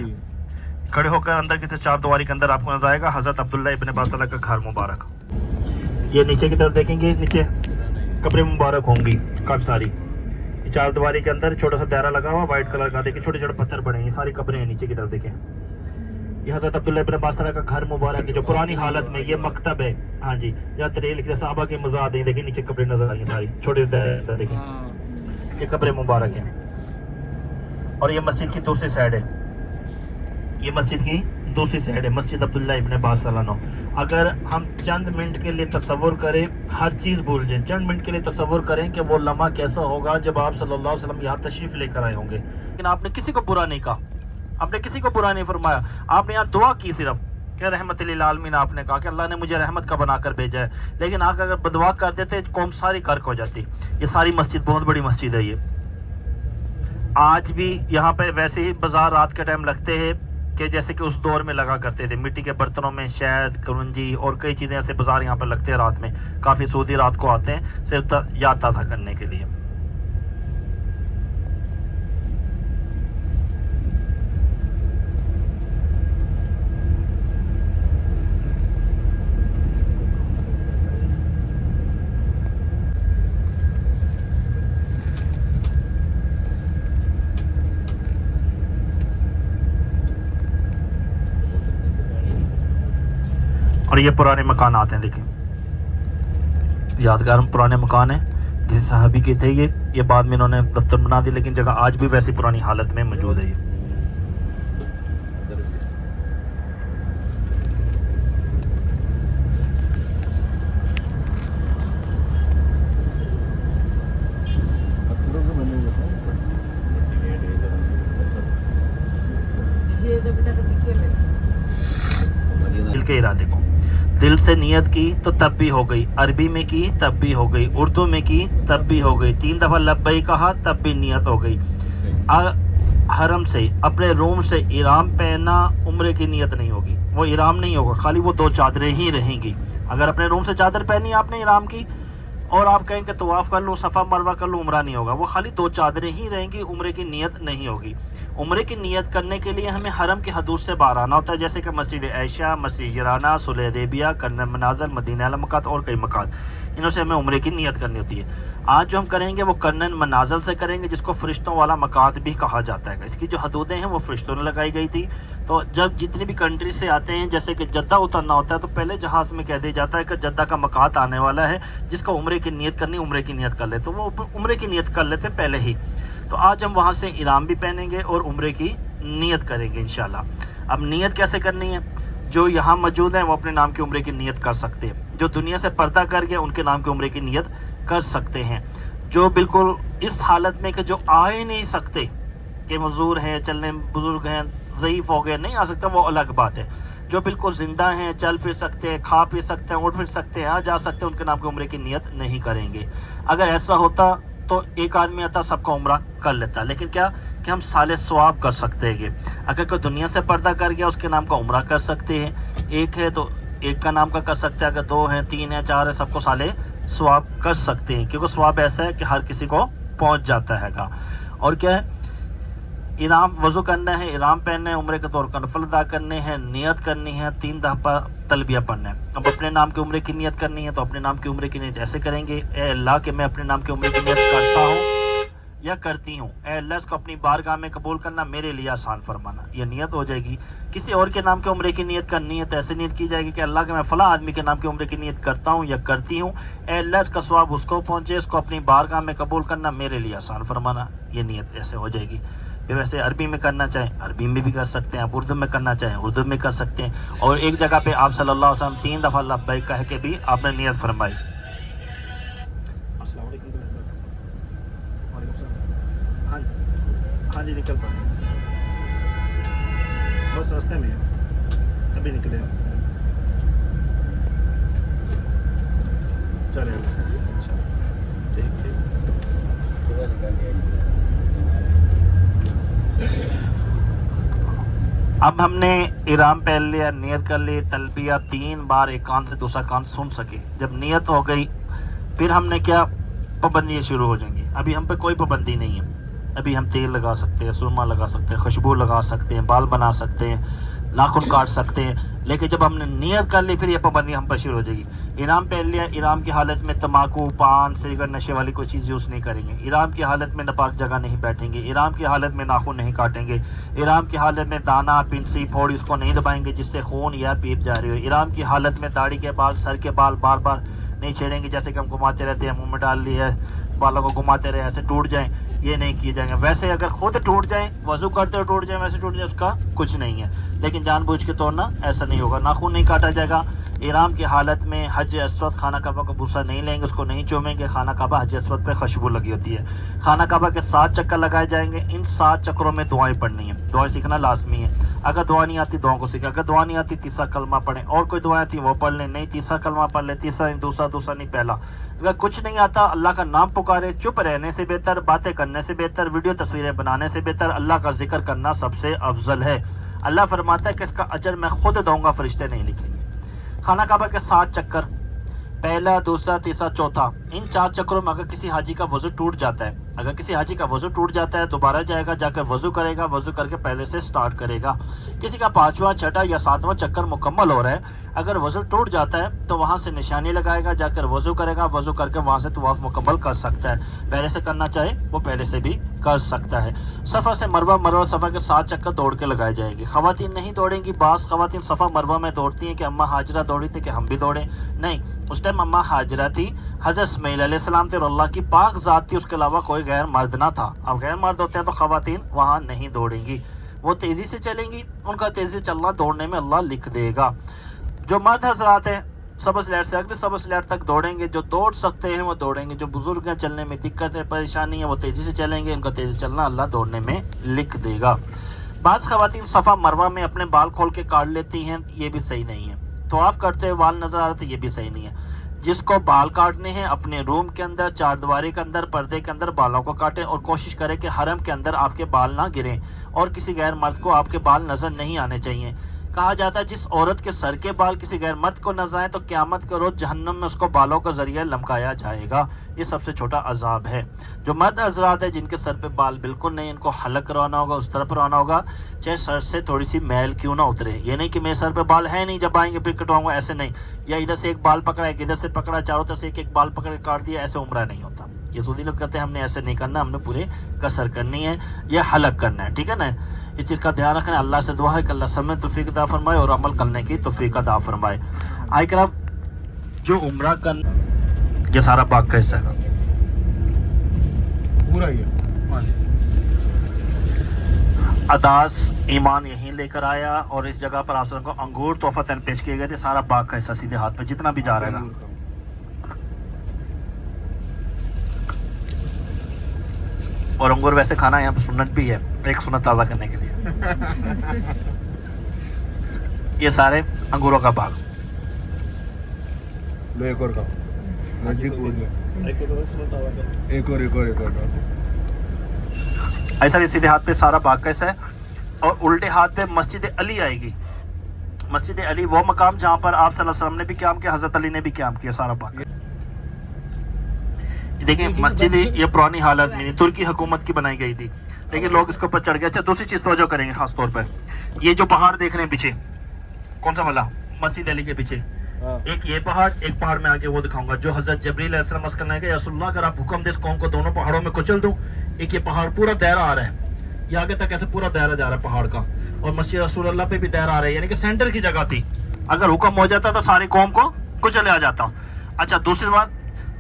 کھڑے ہو کر اندر کی چار دیواری کے اندر آپ کو نظر آئے گا حضرت عبداللہ ابن عباس کا گھر مبارک. یہ نیچے کی طرف دیکھیں گے, نیچے قبریں مبارک ہوں گی کافی ساری. یہ چار دیواری کے اندر چھوٹا سا دائرہ لگا ہوا وائٹ کلر کا, دیکھیں چھوٹے چھوٹے پتھر پڑے ہیں, ساری قبریں ہیں نیچے کی طرف دیکھیں. یہ حضرت عبداللہ ابن عباس کا گھر مبارک ہے جو پرانی حالت میں, یہ مکتب ہے. ہاں جی, جہاں تحریر لکھتے صحابہ کے مزاد ہیں, دیکھیں نیچے قبریں نظر آئی ہیں ساری چھوٹے دائرے, دیکھیں یہ قبریں مبارک ہیں. اور یہ مسجد کی دوسری سائڈ ہے, یہ مسجد کی دوسری سائڈ ہے, مسجد عبداللہ ابن عباس صلی اللہ عنہ. اگر ہم چند منٹ کے لیے تصور کریں, ہر چیز بھول جائیں, چند منٹ کے لیے تصور کریں کہ وہ لمحہ کیسا ہوگا جب آپ صلی اللہ علیہ وسلم یہاں تشریف لے کر آئے ہوں گے. لیکن آپ نے کسی کو برا نہیں کہا, آپ نے کسی کو برا نہیں فرمایا, آپ نے یہاں دعا کی صرف کہ رحمت للعالمین. آپ نے کہا کہ اللہ نے مجھے رحمت کا بنا کر بھیجا ہے. لیکن آپ اگر بدعا کر دیتے قوم ساری غرق ہو جاتی. یہ ساری مسجد بہت بڑی مسجد ہے. یہ آج بھی یہاں پہ ویسے ہی بازار رات کے ٹائم لگتے ہیں کہ جیسے کہ اس دور میں لگا کرتے تھے, مٹی کے برتنوں میں شہد, کرنجی اور کئی چیزیں ایسے بازار یہاں پہ لگتے ہیں رات میں. کافی سعودی رات کو آتے ہیں صرف یاد تازہ کرنے کے لیے. اور یہ پرانے مکانات ہیں, دیکھیں یادگار پرانے مکان ہیں, کسی صحابی کے تھے یہ بعد میں انہوں نے دفتر بنا دی, لیکن جگہ آج بھی ویسی پرانی حالت میں موجود ہے. دل کے ارادے کو دل سے نیت کی تو تب بھی ہو گئی, عربی میں کی تب بھی ہو گئی, اردو میں کی تب بھی ہو گئی, 3 دفعہ لبیک کہا تب بھی نیت ہو گئی. حرم سے اپنے روم سے احرام پہننا عمرے کی نیت نہیں ہوگی, وہ احرام نہیں ہوگا, خالی وہ 2 چادریں ہی رہیں گی. اگر اپنے روم سے چادر پہنی آپ نے احرام کی اور آپ کہیں کہ طواف کر لوں, صفا مروہ کر لوں, عمرہ نہیں ہوگا, وہ خالی 2 چادریں ہی رہیں گی, عمرے کی نیت نہیں ہوگی. عمرے کی نیت کرنے کے لیے ہمیں حرم کی حدود سے باہر آنا ہوتا ہے, جیسے کہ مسجد عائشہ, مسجد جرانہ, صلح حدیبیہ, کرن منازل, مدینہ المکات اور کئی مکات, انہوں سے ہمیں عمرے کی نیت کرنی ہوتی ہے. آج جو ہم کریں گے وہ قرنین منازل سے کریں گے، جس کو فرشتوں والا مقات بھی کہا جاتا ہے۔ اس کی جو حدودیں ہیں وہ فرشتوں نے لگائی گئی تھی۔ تو جب جتنی بھی کنٹری سے آتے ہیں، جیسے کہ جدہ اترنا ہوتا ہے، تو پہلے جہاز میں کہہ دیا جاتا ہے کہ جدہ کا مقات آنے والا ہے، جس کو عمرے کی نیت کرنی، عمرے کی نیت کر لے، تو وہ عمرے کی نیت کر لیتے پہلے ہی۔ تو آج ہم وہاں سے احرام بھی پہنیں گے اور عمرے کی نیت کریں گے انشاءاللہ۔ اب نیت کیسے کرنی ہے؟ جو یہاں موجود ہیں وہ اپنے نام کی عمرے کی نیت کر سکتے ہیں، جو دنیا سے پردہ کر گئے ان کے نام کی عمرے کی نیت کر سکتے ہیں، جو بالکل اس حالت میں کہ جو آ ہی نہیں سکتے، کہ معذور ہیں، چلنے بزرگ ہیں، ضعیف ہو گئے، نہیں آ سکتا، وہ الگ بات ہے۔ جو بالکل زندہ ہیں، چل پھر سکتے ہیں، کھا پی سکتے ہیں، اٹھ پھر سکتے ہیں، آ جا سکتے ہیں، ان کے نام کی عمرے کی نیت نہیں کریں گے۔ اگر ایسا ہوتا تو ایک آدمی آتا سب کا عمرہ کر لیتا، لیکن کیا کہ ہم سال ثواب کر سکتے ہیں۔ اگر کوئی دنیا سے پردہ کر گیا اس کے نام کا عمرہ کر سکتے ہیں، ایک ہے تو ایک کا نام کا کر سکتے ہیں، اگر دو ہیں، تین ہیں، چار ہیں، سب کو سال ثواب کر سکتے ہیں، کیونکہ ثواب ایسا ہے کہ ہر کسی کو پہنچ جاتا ہے گا۔ اور کیا ہے، احرام وضو کرنا ہے، احرام پہننا ہے، عمرے کے طور پر نفل ادا کرنے ہیں، نیت کرنی ہے، 3 دفعہ تلبیہ پڑھنا ہے۔ اب اپنے نام کی عمرے کی نیت کرنی ہے تو اپنے نام کی عمرے کی نیت ایسے کریں گے، اے اللہ کہ میں اپنے نام کی عمرے کی نیت کرتا ہوں یا کرتی ہوں، اے اللہ اس کو اپنی بارگاہ میں قبول کرنا، میرے لیے آسان فرمانا، یہ نیت ہو جائے گی۔ کسی اور کے نام کے عمرے کی نیت کرنی ہے تو ایسے نیت کی جائے گی کہ اللہ کہ میں فلاں آدمی کے نام کی عمرے کی نیت کرتا ہوں یا کرتی ہوں، اے اللہ اس کا ثواب اس کو پہنچے، اس کو اپنی بارگاہ میں قبول کرنا، میرے لیے آسان فرمانا، یہ نیت ایسے ہو جائے گی۔ پھر ویسے عربی میں کرنا چاہیں عربی میں بھی کر سکتے ہیں، آپ اردو میں کرنا چاہیں اردو میں کر سکتے ہیں، اور ایک جگہ پہ آپ صلی اللہ علیہ وسلم 3 دفعہ لبیک کہہ کے بھی آپ نے نیت فرمائی۔ السلام علیکم۔ ہاں جی نکل پڑے، بس راستے میں ابھی نکلے چلے۔ اچھا ٹھیک ٹھیک۔ اب ہم نے احرام پہن لیا، نیت کر لی، تلبیہ 3 بار ایک کان سے دوسرا کان سن سکے۔ جب نیت ہو گئی پھر ہم نے کیا، پابندیاں شروع ہو جائیں گی۔ ابھی ہم پہ کوئی پابندی نہیں ہے، ابھی ہم تیل لگا سکتے ہیں، سرما لگا سکتے ہیں، خوشبو لگا سکتے ہیں، بال بنا سکتے ہیں، ناخن کاٹ سکتے ہیں، لیکن جب ہم نے نیت کر لی پھر یہ پابندی ہم پر شروع ہو جائے گی۔ احرام پہن لیا، احرام کی حالت میں تمباکو، پان، سگریٹ، نشے والی کوئی چیز یوز نہیں کریں گے، احرام کی حالت میں ناپاک جگہ نہیں بیٹھیں گے، احرام کی حالت میں ناخن نہیں کاٹیں گے، احرام کی حالت میں دانا، پنسی، پھوڑی اس کو نہیں دبائیں گے جس سے خون یا پیپ جاری ہو، احرام کی حالت میں داڑھی کے بال، سر کے بال بار بار نہیں چھیڑیں گے، جیسے کہ ہم گھماتے رہتے ہیں، منہ میں ڈال لیے بالوں کو گھماتے رہے ایسے ٹوٹ جائیں، یہ نہیں کیے جائیں گے۔ ویسے اگر خود ٹوٹ جائیں، وضو کرتے ہوئے ٹوٹ جائیں، ویسے ٹوٹ جائیں، اس کا کچھ نہیں ہے، لیکن جان بوجھ کے توڑنا ایسا نہیں ہوگا۔ ناخن نہیں کاٹا جائے گا۔ احرام کی حالت میں حج اسود خانہ کعبہ کا بوسہ نہیں لیں گے، اس کو نہیں چومیں گے۔ خانہ کعبہ حج اسود پہ خوشبو لگی ہوتی ہے۔ خانہ کعبہ کے 7 چکر لگائے جائیں گے، ان 7 چکروں میں دعائیں پڑھنی ہیں، دعائیں سیکھنا لازمی ہے۔ اگر دعا نہیں آتی دعاؤں کو سیکھیں، اگر دعا نہیں آتی تیسرا کلمہ پڑھیں، اور کوئی دعائیں آتی وہ پڑھ لیں، نہیں تیسرا کلمہ پڑھ لیں، تیسرا نہیں، دوسرا نہیں پہلا۔ اگر کچھ نہیں آتا اللہ کا نام پکارے، چپ رہنے سے بہتر، باتیں کرنے سے بہتر، ویڈیو تصویریں بنانے سے بہتر اللہ کا ذکر کرنا سب سے افضل ہے۔ اللہ فرماتا ہے کہ اس کا اجر میں خود دوں گا، فرشتے نہیں لکھیں گے۔ خانہ کعبہ کے 7 چکر، پہلا، دوسرا، تیسرا، چوتھا، ان 4 چکروں میں اگر کسی حاجی کا وضو ٹوٹ جاتا ہے، اگر کسی حاجی کا وضو ٹوٹ جاتا ہے دوبارہ جائے گا، جا کر وضو کرے گا، وضو کر کے پہلے سے سٹارٹ کرے گا۔ کسی کا 5واں، 6واں یا 7واں چکر مکمل ہو رہا ہے، اگر وضو ٹوٹ جاتا ہے تو وہاں سے نشانی لگائے گا، جا کر وضو کرے گا، وضو کر کے وہاں سے طواف مکمل کر سکتا ہے۔ پہلے سے کرنا چاہے وہ پہلے سے بھی کر سکتا ہے۔ صفا سے مروہ، مروہ صفا کے 7 چکر دوڑ کے لگائے جائیں گے۔ خواتین نہیں دوڑیں گی، بعض خواتین صفا مروہ میں دوڑتی ہیں کہ اماں ہاجرہ دوڑی تھی کہ ہم بھی دوڑیں، نہیں، اس ٹائم اماں ہاجرہ تھی، حضرت اسماعیل علیہ السلام تھے اور اللہ کی پاک ذات تھی، اس کے علاوہ کوئی غیر مرد نہ تھا۔ اب غیر مرد ہوتے ہیں تو خواتین وہاں نہیں دوڑیں گی، وہ تیزی سے چلیں گی، ان کا تیزی چلنا دوڑنے میں اللہ لکھ دے گا۔ جو مرد حضرات ہیں سبز لہر سے اگلے سبز لہر تک دوڑیں گے، جو دوڑ سکتے ہیں وہ دوڑیں گے، جو بزرگ ہیں چلنے میں دقت ہے، پریشانی ہے، وہ تیزی سے چلیں گے، ان کا تیزی چلنا اللہ دوڑنے میں لکھ دے گا۔ بعض خواتین صفا مروہ میں اپنے بال کھول کے کاٹ لیتی ہیں، یہ بھی صحیح نہیں ہے۔ طواف کرتے ہوئے بال نظر آ رہے تھے، یہ بھی صحیح نہیں ہے۔ جس کو بال کاٹنے ہیں اپنے روم کے اندر، 4 دیواری کے اندر، پردے کے اندر بالوں کو کاٹیں، اور کوشش کریں کہ حرم کے اندر آپ کے بال نہ گریں اور کسی غیر مرد کو آپ کے بال نظر نہیں آنے چاہیے۔ کہا جاتا ہے جس عورت کے سر کے بال کسی غیر مرد کو نظر آئے تو قیامت کے روز جہنم میں اس کو بالوں کا ذریعہ لمکایا جائے گا، یہ سب سے چھوٹا عذاب ہے۔ جو مرد حضرات ہیں جن کے سر پہ بال بالکل نہیں، ان کو حلق کروانا ہوگا، اس طرف کروانا ہوگا، چاہے سر سے تھوڑی سی میل کیوں نہ اترے۔ یہ نہیں کہ میرے سر پہ بال ہے نہیں، جب آئیں گے پھر کٹواؤں گا، ایسے نہیں، یا ادھر سے ایک بال پکڑا، ایک ادھر سے پکڑا، چاروں طرف سے ایک ایک بال پکڑ کے کاٹ دیا، ایسے عمرہ نہیں ہوتا۔ یہ سعودی لوگ کہتے ہیں ہم نے ایسے نہیں کرنا, ہم نے پورے قصر کرنی ہے, یہ حلق کرنا ہے, ٹھیک ہے نا. اس چیز کا دھیان رکھنا ہے. اللہ سے دعا ہے کہ اللہ سب میں توفیق عطا فرمائے اور عمل کرنے کی توفیق عطا فرمائے. آئی کرام جو عمرہ کرنا, یہ سارا باغ کا حصہ ہے پورا ہی ہے. اداس ایمان یہیں لے کر آیا اور اس جگہ پر آپ کو انگور تحفتاً پیش کیے گئے تھے. سارا باغ کا حصہ سیدھے ہاتھ پہ جتنا بھی جا رہا ہے نا. اور انگور ویسے کھانا یہاں پہ سنت بھی ہے, ایک سنت تازہ کرنے کے لیے. یہ سارے انگوروں کا باغ. ایک اور ایسا سیدھے ہاتھ پہ سارا باغ کا حصہ ہے. اور الٹے ہاتھ پہ مسجد علی آئے گی. مسجد علی وہ مقام جہاں پر آپ صلی اللہ علیہ وسلم نے بھی قیام کیا, حضرت علی نے بھی قیام کیا. سارا باغ دیکھیں مسجد یہ پرانی حالت میں ترکی حکومت کی بنائی گئی تھی, لیکن لوگ اس کے اوپر چڑھ گئے. اچھا دوسری چیز توجہ کریں گے خاص طور پر, یہ جو پہاڑ دیکھ رہے ہیں پیچھے, کون سا والا مسجد علی کے پیچھے, ایک یہ پہاڑ, ایک پہاڑ میں آگے وہ دکھاؤں گا جو حضرت جبریل علیہ السلام مسکن کرنے گئے, رسول اللہ اگر آپ حکم دے اس قوم کو دونوں پہاڑوں میں کچل دوں. ایک یہ پہاڑ پورا دائرہ آ رہا ہے, یہ آگے تک ایسے پورا دائرہ جا رہا ہے پہاڑ کا, اور مسجد رسول اللہ پہ بھی دائرہ آ رہا ہے, یعنی کہ سینٹر کی جگہ تھی. اگر حکم ہو جاتا تو ساری قوم کو کچلے آ جاتا. اچھا دوسری بات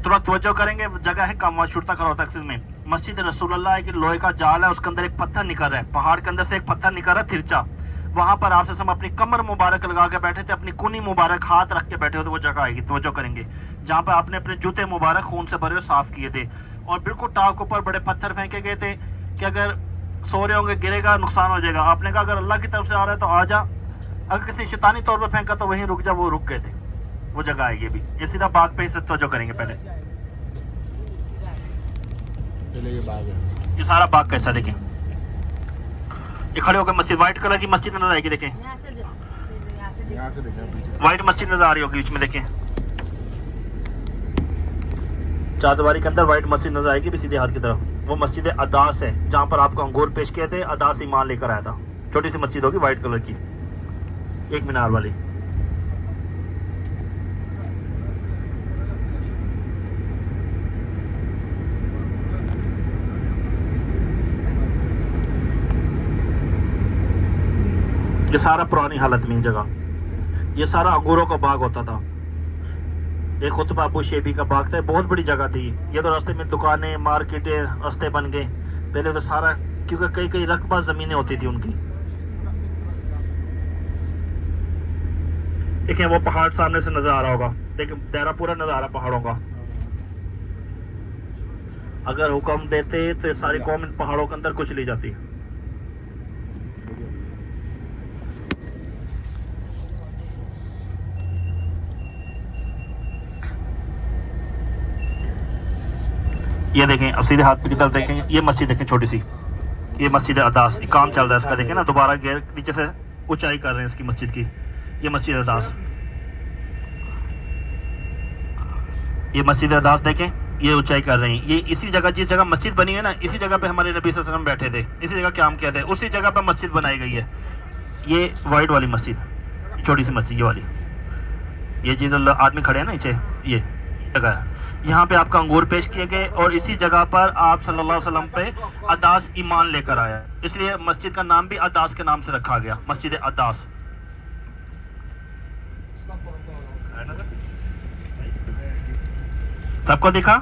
تھوڑا توجہ کریں گے, جگہ ہے کام چھوٹتا کرو تقسیم میں. مسجد رسول اللہ ہے کہ لوہے کا جال ہے, اس کے اندر ایک پتھر نکل رہا ہے, پہاڑ کے اندر سے ایک پتھر نکل رہا ہے ترچا. وہاں پر آپ سے ہم اپنی کمر مبارک لگا کے بیٹھے تھے, اپنی کونی مبارک ہاتھ رکھ کے بیٹھے ہوتے. وہ جگہ آئے گی, توجہ کریں گے, جہاں پہ آپ نے اپنے جوتے مبارک خون سے بھرے ہوئے صاف کیے تھے. اور بالکل ٹاپ کے اوپر بڑے پتھر پھینکے گئے تھے کہ اگر سو رہے ہوں گے گرے گا, نقصان ہو جائے گا. آپ نے کہا اگر اللہ کی طرف سے آ رہا ہے تو آ جا, اگر کسی شیطانی طور پہ پھینکا تو وہیں رک جا. وہ رک گئے تھے. وہ جگہ آئے گی بھی. یہ سیدھا باغ پہ ہی سے توجہ کریں گے. پہلے یہ سارا باغ کیسا دیکھیں, یہ کھڑے ہو کے مسجد وائٹ کلر کی مسجد نظر آئے گی. دیکھیں وائٹ مسجد نظر آ رہی ہوگی بیچ میں. دیکھیں چار دیواری کے اندر وائٹ مسجد نظر آئے گی بھی سیدھے ہاتھ کی طرف. وہ مسجد اداس ہے جہاں پر آپ کو انگور پیش کیے تھے. اداس ایمان لے کر آیا تھا. چھوٹی سی مسجد ہوگی وائٹ کلر کی, ایک مینار والی. یہ سارا پرانی حالت میں جگہ, یہ سارا انگوروں کا باغ ہوتا تھا. ایک خطبہ ابو شیبی کا باغ تھا, بہت بڑی جگہ تھی. یہ تو راستے میں دکانیں, مارکیٹیں, راستے بن گئے. پہلے تو سارا, کیونکہ کئی کئی رقبہ زمینیں ہوتی تھی ان کی. دیکھیں وہ پہاڑ سامنے سے نظر آ رہا ہوگا, دیکھیں دائرہ پورا نظر آ رہا پہاڑوں کا. اگر حکم دیتے تو ساری قوم ان پہاڑوں کے اندر کچھ لی جاتی. یہ دیکھیں اب سیدھے ہاتھ پہ کی طرف دیکھیں, یہ مسجد دیکھیں چھوٹی سی, یہ مسجد اداس. کام چل رہا ہے اس کا, دیکھیں نا دوبارہ گیر نیچے سے اونچائی کر رہے ہیں اس کی مسجد کی. یہ مسجد اداس, یہ مسجد اداس دیکھیں یہ اونچائی کر رہے ہیں. یہ اسی جگہ, جس جگہ مسجد بنی ہے نا, اسی جگہ پہ ہمارے نبی صلی اللہ علیہ وسلم بیٹھے تھے, اسی جگہ قیام کیا تھے, اسی جگہ پہ مسجد بنائی گئی ہے. یہ وائٹ والی مسجد, چھوٹی سی مسجد یہ والی, یہ چیز آدمی کھڑے ہیں نا نیچے, یہ جگہ ہے. یہاں پہ آپ کا انگور پیش کیے گئے اور اسی جگہ پر آپ صلی اللہ علیہ وسلم پہ اداس ایمان لے کر آیا, اس لیے مسجد کا نام بھی اداس کے نام سے رکھا گیا, مسجد اداس. سب کو دکھا؟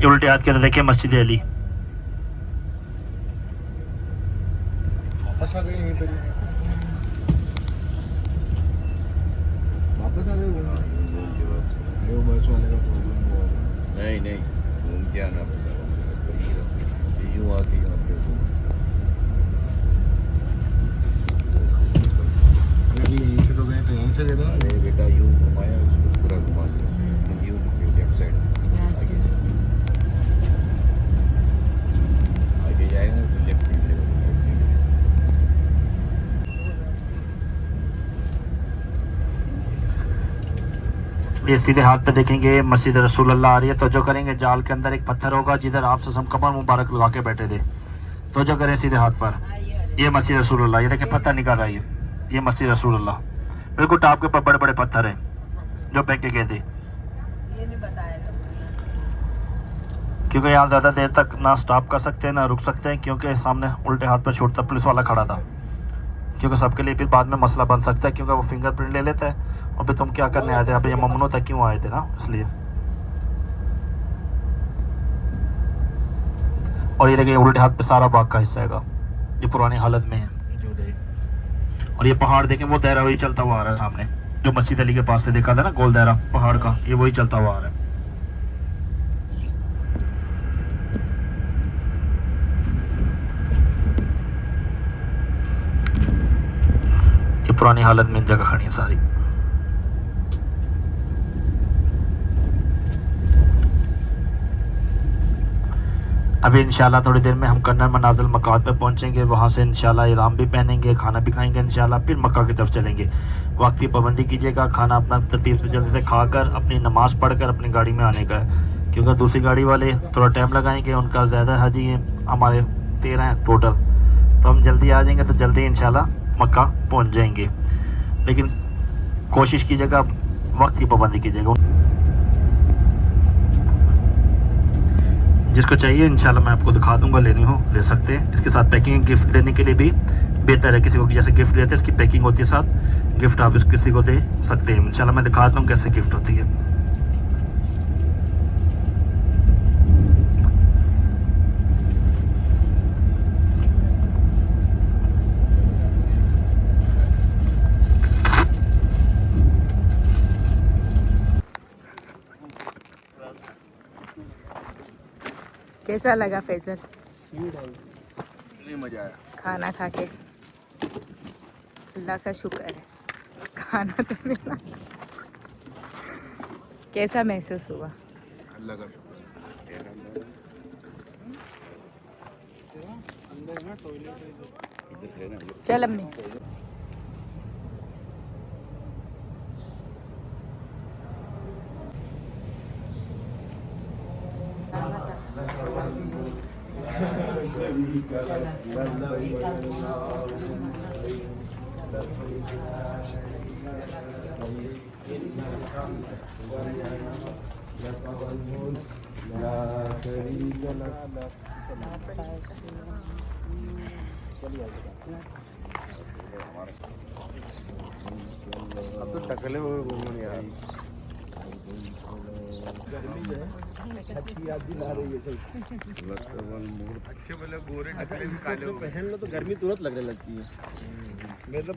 یہ الٹے ہاتھ کے اندر دیکھیں مسجد علی. واپس آ گئے بس والے کا پرابلم ہوا. نہیں گھوم کے آنا پڑتا, یوں آ کے یہاں پہ یہیں سے تو گئے تھے, یہیں سے گئے تھے. یہ سیدھے ہاتھ پہ دیکھیں گے مسجد رسول اللہ آ رہی ہے. توجہ کریں گے جال کے اندر ایک پتھر ہوگا جدھر آپ سے کمر مبارک لگا کے بیٹھے تھے. توجہ کریں سیدھے ہاتھ پر. یہ مسجد رسول اللہ. یہ دیکھیں پتھر نکال رہا ہے. یہ مسجد رسول اللہ. بالکل ٹاپ کے اوپر بڑے بڑے پتھر ہیں جو پھینکے گئے تھے, کیونکہ یہاں زیادہ دیر تک نہ سٹاپ کر سکتے ہیں نہ رک سکتے ہیں, کیونکہ سامنے الٹے ہاتھ پر چھوٹا پولیس والا کھڑا تھا, کیونکہ سب کے لیے پھر بعد میں مسئلہ بن سکتا ہے, کیونکہ وہ فنگر پرنٹ لے لیتا ہے. اور پھر تم کیا کرنے آئے تھے, ابھی یہ ممنوع تک کیوں آئے تھے نا, اس لیے. اور یہ دیکھیں الٹے ہاتھ پہ سارا باغ کا حصہ ہے گا, یہ پرانی حالت میں ہے. اور یہ پہاڑ دیکھیں, وہ دائرہ وہی چلتا ہوا آ رہا ہے سامنے, جو مسجد علی کے پاس سے دیکھا تھا نا گول دائرہ پہاڑ کا, یہ وہی چلتا ہوا آ رہا ہے. یہ پرانی حالت میں جگہ کھڑی ہے ساری. ابھی انشاءاللہ تھوڑی دیر میں ہم کنر منازل مکات پہ پہنچیں گے, وہاں سے انشاءاللہ احرام بھی پہنیں گے, کھانا بھی کھائیں گے انشاءاللہ, پھر مکہ کی طرف چلیں گے. وقت کی پابندی کیجیے گا, کھانا اپنا ترتیب سے جلدی سے کھا کر اپنی نماز پڑھ کر اپنی گاڑی میں آنے کا ہے, کیونکہ دوسری گاڑی والے تھوڑا ٹائم لگائیں گے, ان کا زیادہ حاجی ہیں, ہمارے 13 ہیں ٹوٹل, تو ہم جلدی آ جائیں گے تو جلدی انشاءاللہ مکہ پہنچ جائیں گے. لیکن کوشش کیجیے گا وقت کی پابندی کیجیے گا. جس کو چاہیے انشاءاللہ میں آپ کو دکھا دوں گا, لینی ہو لے سکتے ہیں. اس کے ساتھ پیکنگ گفٹ دینے کے لیے بھی بہتر ہے, کسی کو جیسے گفٹ دیتے ہیں اس کی پیکنگ ہوتی ہے ساتھ, گفٹ آپ اس کسی کو دے سکتے ہیں. انشاءاللہ میں دکھاتا ہوں کیسے گفٹ ہوتی ہے. کیسا لگا فیصل؟ مزہ آیا کھانا کھا کے. اللہ کا شکر ہے کھانا تو ملا. کیسا محسوس ہوا؟ اللہ کا شکر. چل امی. اب تو ٹکلے ہوئے گھومنے یار. اچھے بولے گورے ٹکلے بھی کالے ہو پہن لو تو گرمی ترنت لگنے لگتی ہے. میرے تو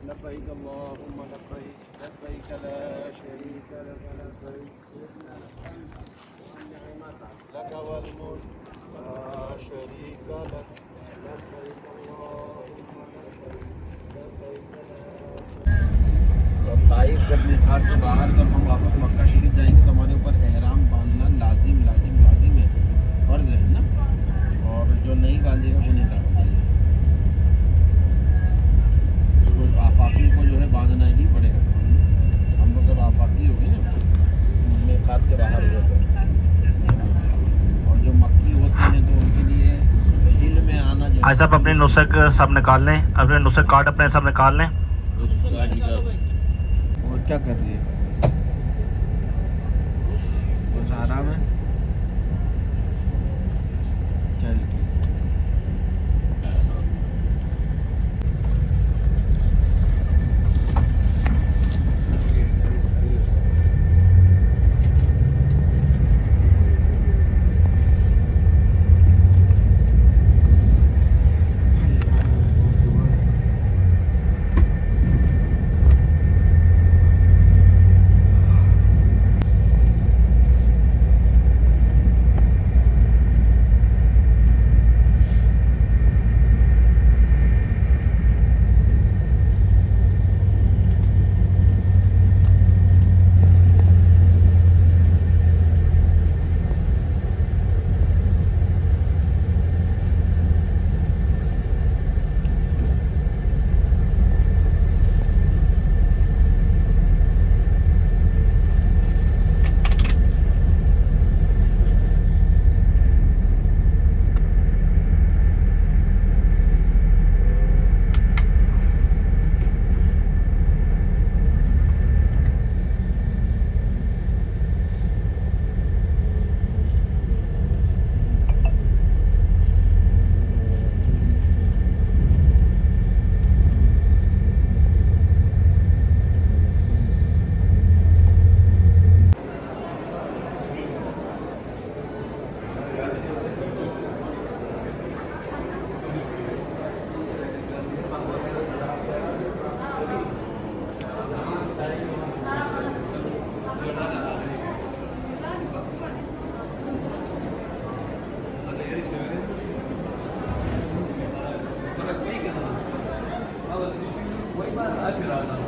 لبیک اللہم لبیک لبیک لا شریک لک لبیک لک والملک لا شریک لک لبیک اللہم لبیک لبیک. طائف جب میقات سے باہر جب ہم واپس مکہ شریف جائیں گے تو ہمارے اوپر احرام باندھنا لازم ہے, فرض ہے نا, اور جو نہیں باندھے گا وہ نہیں باندھے گا. آفاقی کو جو ہے باندھنا ہی پڑے گا. ہم لوگ جب آفاقی ہوگی نا میقات کے باہر ہوئے تو, اور جو مکی ہوتے ہیں تو ان کے لیے ہل میں آنا جو آج صاحب اپنے نسخ سب نکال لیں, اپنے نسخ کارڈ اپنے سب نکال لیں. اور کیا کر رہی ہے بس آرام ہے. چل Gracias.